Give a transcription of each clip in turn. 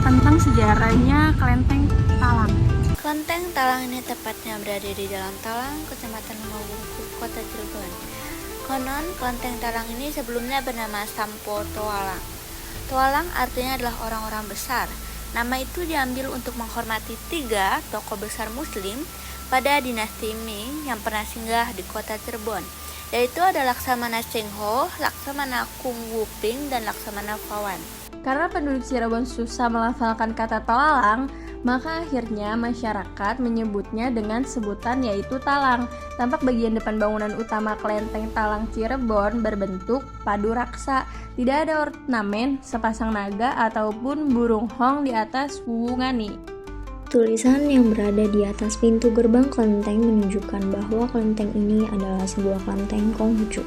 tentang sejarahnya Kelenteng Talang. Kelenteng Talang ini tepatnya berada di dalam Talang, Kecamatan Lemawungku, Kota Cirebon. Konon, Kelenteng Talang ini sebelumnya bernama Sampo Toalang. Toalang artinya adalah orang-orang besar. Nama itu diambil untuk menghormati 3 tokoh besar Muslim pada dinasti Ming yang pernah singgah di Kota Cirebon, yaitu ada Laksamana Cheng-ho, Laksamana Kung Wuping, dan Laksamana Pawan. Karena penduduk Cirebon susah melafalkan kata Talang, maka akhirnya masyarakat menyebutnya dengan sebutan yaitu Talang. Tampak bagian depan bangunan utama Kelenteng Talang Cirebon berbentuk padu raksa. Tidak ada ornamen sepasang naga ataupun burung hong di atas wungani. Tulisan yang berada di atas pintu gerbang kelenteng menunjukkan bahwa kelenteng ini adalah sebuah kelenteng Konghucu.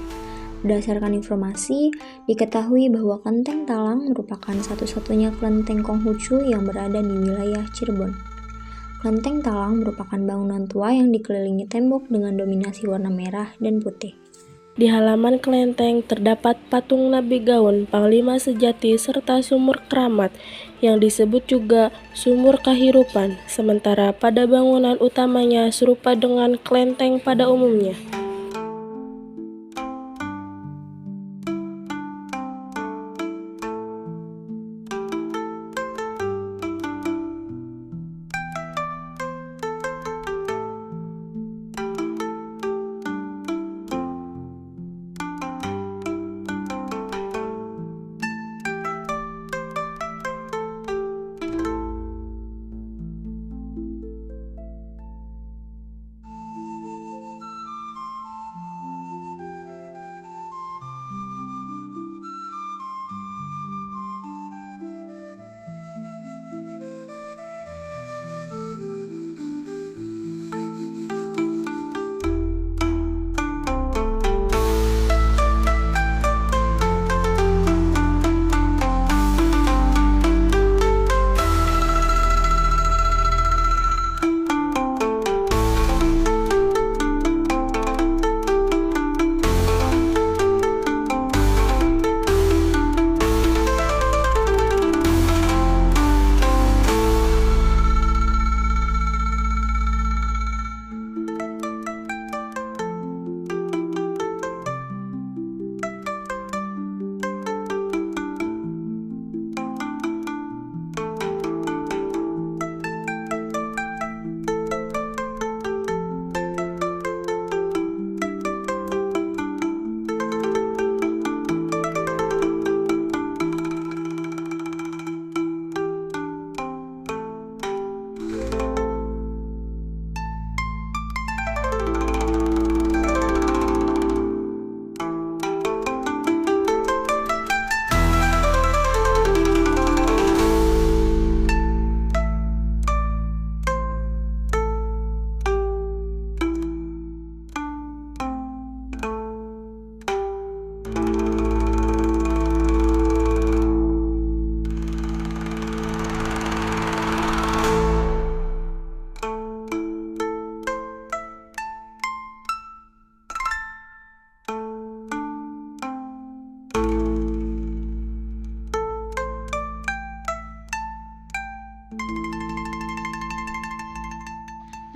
Berdasarkan informasi, diketahui bahwa Kelenteng Talang merupakan satu-satunya kelenteng Konghucu yang berada di wilayah Cirebon. Kelenteng Talang merupakan bangunan tua yang dikelilingi tembok dengan dominasi warna merah dan putih. Di halaman kelenteng terdapat patung Nabi Gaun, Panglima Sejati, serta sumur keramat yang disebut juga sumur kehirupan, sementara pada bangunan utamanya serupa dengan kelenteng pada umumnya.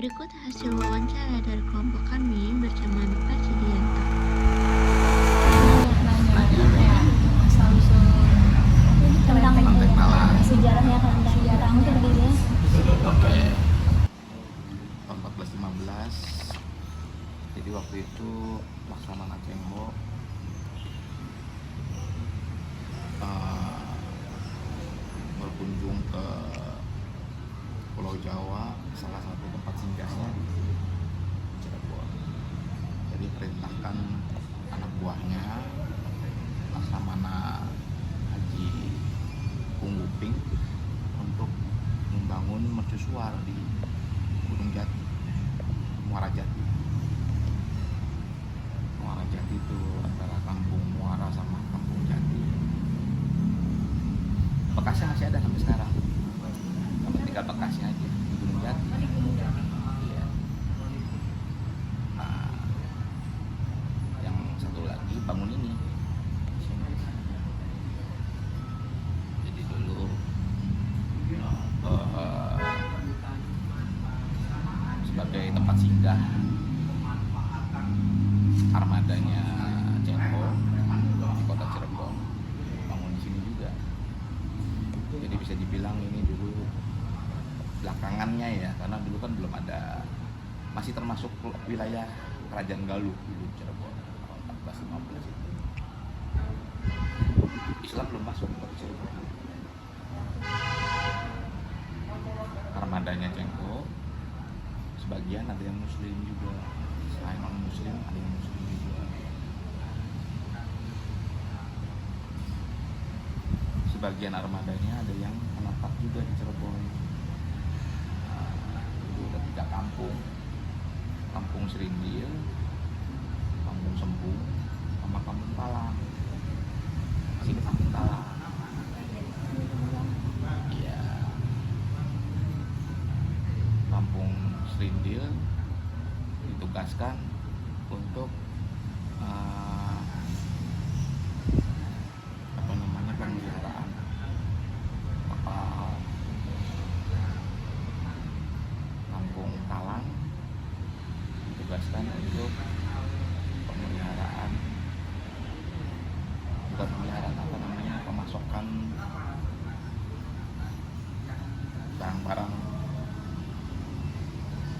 Berikut hasil wawancara dari kelompok kami bersama Bapak Cidianto. Tentang sejarahnya Kelenteng Talang itu berdirinya. Oke. Tahun 1415. Jadi waktu itu Laksamana Cheng-ho berkunjung ke Pulau Jawa, salah satu tempat singgahnya di Cirebon. Jadi perintahkan anak buahnya Laksamana Haji Kung Wuping untuk membangun mercusuar di Gunung Jati, Muara Jati. Muara Jati itu antara kampung Muara sama kampung Jati. Bekasnya masih ada sampai sekarang. Tapi tinggal bekasnya aja di Gunung Jati. Iya. Nah, yang satu lagi bangun ini. Jadi dulu tempat singgah armadanya Cengho di kota Cirebon, bangun di sini juga. Jadi bisa dibilang ini dulu belakangannya ya, karena dulu kan belum ada, masih termasuk wilayah Kerajaan Galuh dulu Cirebon tahun 1415 itu. Islam belum masuk ke Cirebon. Armadanya Cengho sebagian ada yang muslim juga, selain non muslim ada yang muslim juga. Sebagian armadanya ada yang menetap juga di Cirebon. Itu ada 3 kampung, Kampung Serindil, Kampung Sembung, sama Kampung Talang. Sini Kampung Talang. Iya. Kampung Serindil ditugaskan untuk pemeliharaan kapal. Kampung Talang ditugaskan untuk pemeliharaan, bukan pemeliharaan, pemasokan barang-barang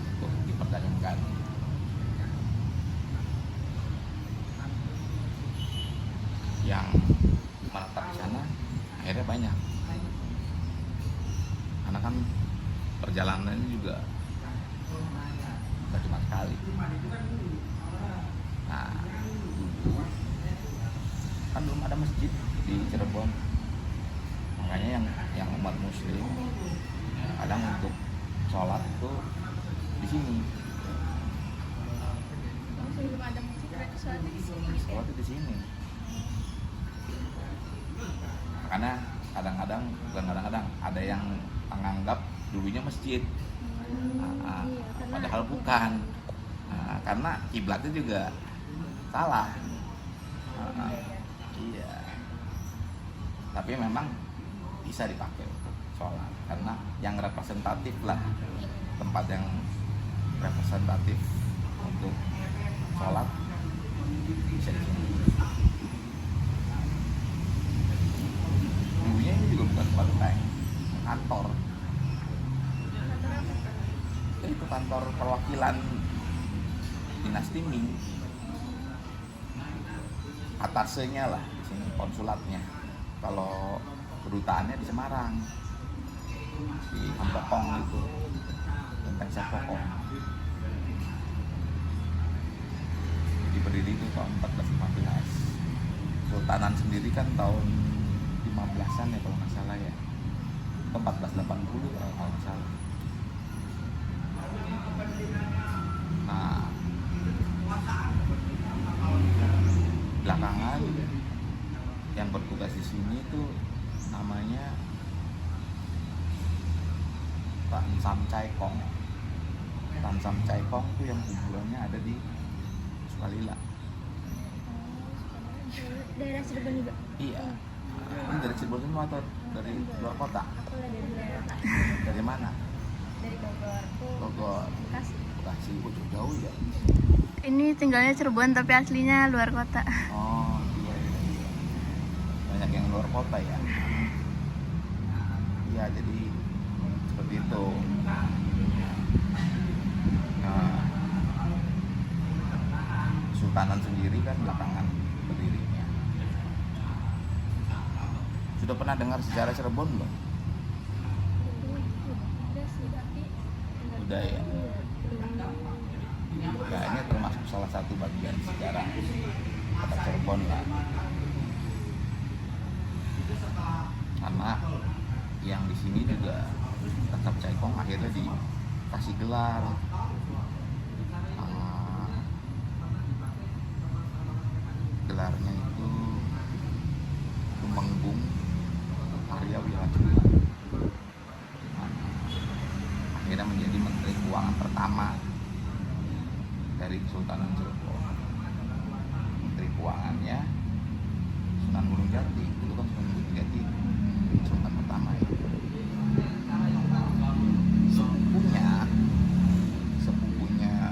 untuk diperdagangkan. Yang menetap di sana akhirnya banyak, karena kan perjalanannya juga nggak cuma sekali. Nah, dulu kan belum ada masjid di Cirebon, makanya yang umat muslim kadang untuk sholat itu di sini. Sebelum ada musik berarti sholatnya di sini. Sholatnya di sini. Karena kadang-kadang, bukan kadang-kadang, ada yang menganggap dulunya masjid, padahal bukan. Karena kiblatnya juga salah. Iya. Tapi memang bisa dipakai untuk sholat, karena yang representatif lah, tempat yang representatif untuk sholat bisa di sini. Dulunya ini juga bukan kelenteng, kantor. Itu kantor perwakilan dinasti Ming. Atasenya lah di sini konsulatnya. Kalau kedutaannya di Semarang, di Ampokong itu, Kelenteng Sapokong. Berdiri itu tahun 1415. Sultanan sendiri kan tahun 15-an ya kalau nggak salah ya, 1480 kalau nggak salah. Nah, belakangan yang bertugas di sini tuh namanya Tan Sam Chai Kong. Tan Sam Chai Kong tuh yang kuburannya ada di Sukalila. Daerah Cirebon juga. Iya. Ini dari Cirebon semua atau dari luar kota? Dari mana? Dari Bogor. Bogor. Bekasi. Bekasi, jauh ya. Ini tinggalnya Cirebon tapi aslinya luar kota. Oh iya. Banyak yang luar kota ya. Iya, jadi seperti itu. Nah, Sultanan sendiri kan belakangan berdirinya. Sudah pernah dengar sejarah Cirebon belum? Udah ya. Kayaknya termasuk salah satu bagian sejarah kota Cirebon lah. Karena yang di sini juga tetap Chai Kong akhirnya dikasih gelar. Gelarnya itu Tumenggung Arya Wiracula. Akhirnya menjadi Menteri Keuangan pertama dari Sultanan Cirebon. Menteri Keuangannya Sunan Gunung Jati. Itu kan Sunan Gunung Jati Sultan pertama ya. Sepupunya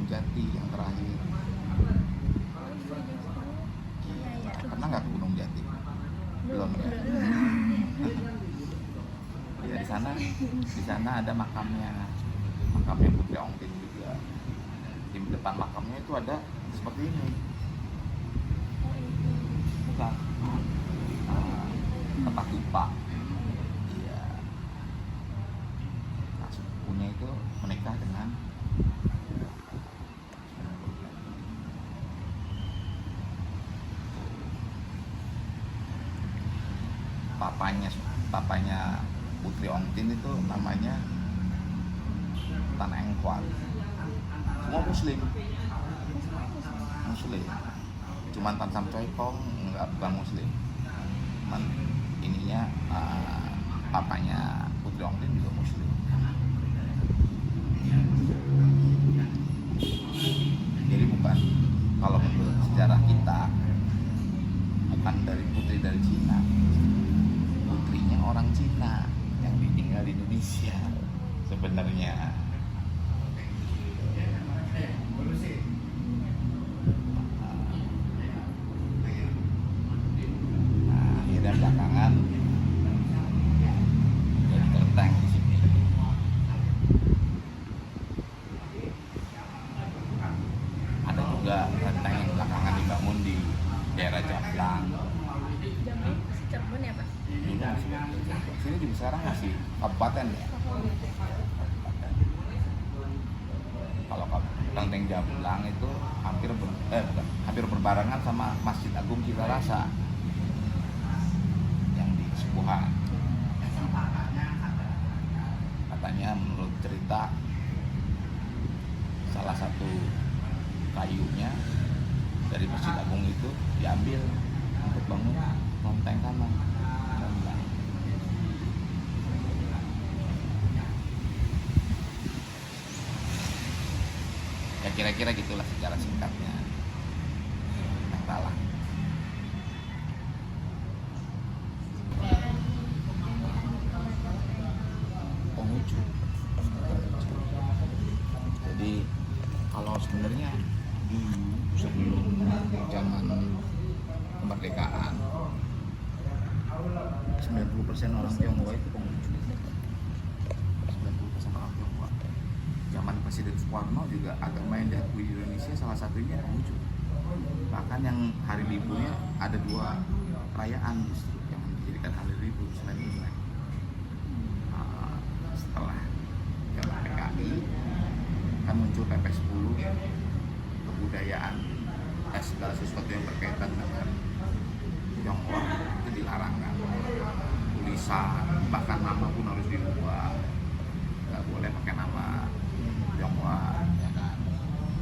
Jati yang terakhir. Pernah nggak ke Gunung Jati? Belum ya. Ya di sana ada makamnya Putri Ongtin juga. Di depan makamnya itu ada seperti ini. Bukan. Tempat dupa. Iya. Nah, sepupunya itu menikah dengan papanya Putri Ongtin itu namanya Tan Engkwat. Semua muslim. Cuman Tan Sam Choi Kong bukan muslim. Cuman ininya papanya Putri Ongtin juga muslim. Jadi bukan, kalau menurut sejarah kita, bukan dari putri dari Cina, putrinya orang Cina yang tinggal di Indonesia sebenarnya. Nah, akhirnya belakangan jadi kelenteng di sini. Ada juga kelenteng yang belakangan dibangun di daerah Jamblang. Cirebon ya Pak? Sini juga sekarang masih kabupaten ya. Kalau kelenteng Jamblang itu hampir berbarengan sama Masjid Agung Citarasa yang di Sepuhan. Katanya menurut cerita salah satu kayunya dari Masjid Agung itu diambil untuk bangun kelenteng sana. Ya kira-kira gitulah secara singkatnya yang Talang. Konghucu. Jadi kalau sebenarnya dulu sebelum zaman kemerdekaan 90% orang Tionghoa itu Konghucu. 90% orang Tionghoa. Zaman Presiden Soekarno juga agama yang diakui di Indonesia salah satunya Konghucu. Bahkan yang hari liburnya ada 2 perayaan justru yang dijadikan hari libur selain Imlek. Setelah zaman PKI kan muncul PP 10 kebudayaan, segala sesuatu yang berkaitan dengan Tionghoa itu dilarang kan. Tulisan bahkan nama pun harus dirubah, nggak boleh pakai nama Tionghoa ya kan,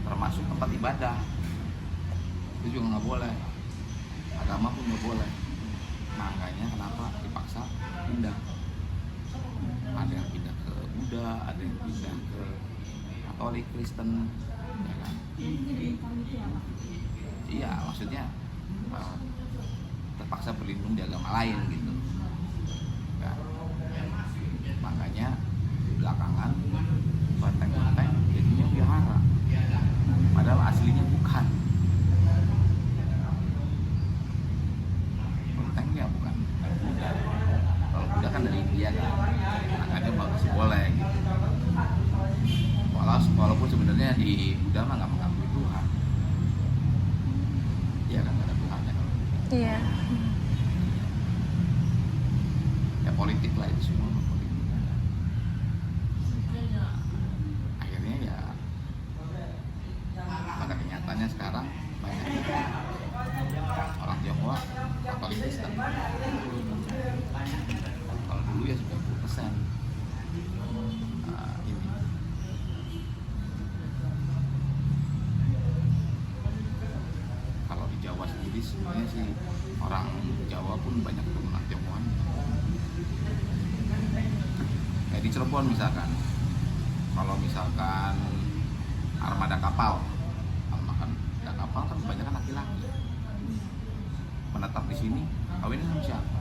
termasuk tempat ibadah itu juga nggak boleh, agama pun nggak boleh. Makanya kenapa dipaksa pindah, ada yang pindah ke Buddha, ada yang pindah ke Katolik, Kristen ya kan. Iya, maksudnya terpaksa berlindung di agama lain gitu kan. Makanya belakangan kelenteng-kelenteng jadinya wihara, padahal aslinya bukan. Kelentengnya bukan Buddha. Kalau Buddha kan dari India kan, makanya masih boleh gitu. Walaupun sebenarnya di Buddha mah nggak mengakui Tuhan. Iya kan, nggak ada Tuhannya kalau gitu. Iya. Ya politik lah itu semua politik. Akhirnya ya pada kenyataannya sekarang banyak orang Tionghoa Katolik Kristen. Kalau dulu ya 90% ini. Kalau di Jawa sendiri sebenarnya sih orang Jawa pun banyak keturunan Tionghoa. Kayak di Cirebon misalkan, kalau misalkan armada kapal kan kebanyakan laki-laki menetap di sini, kawinnya sama siapa?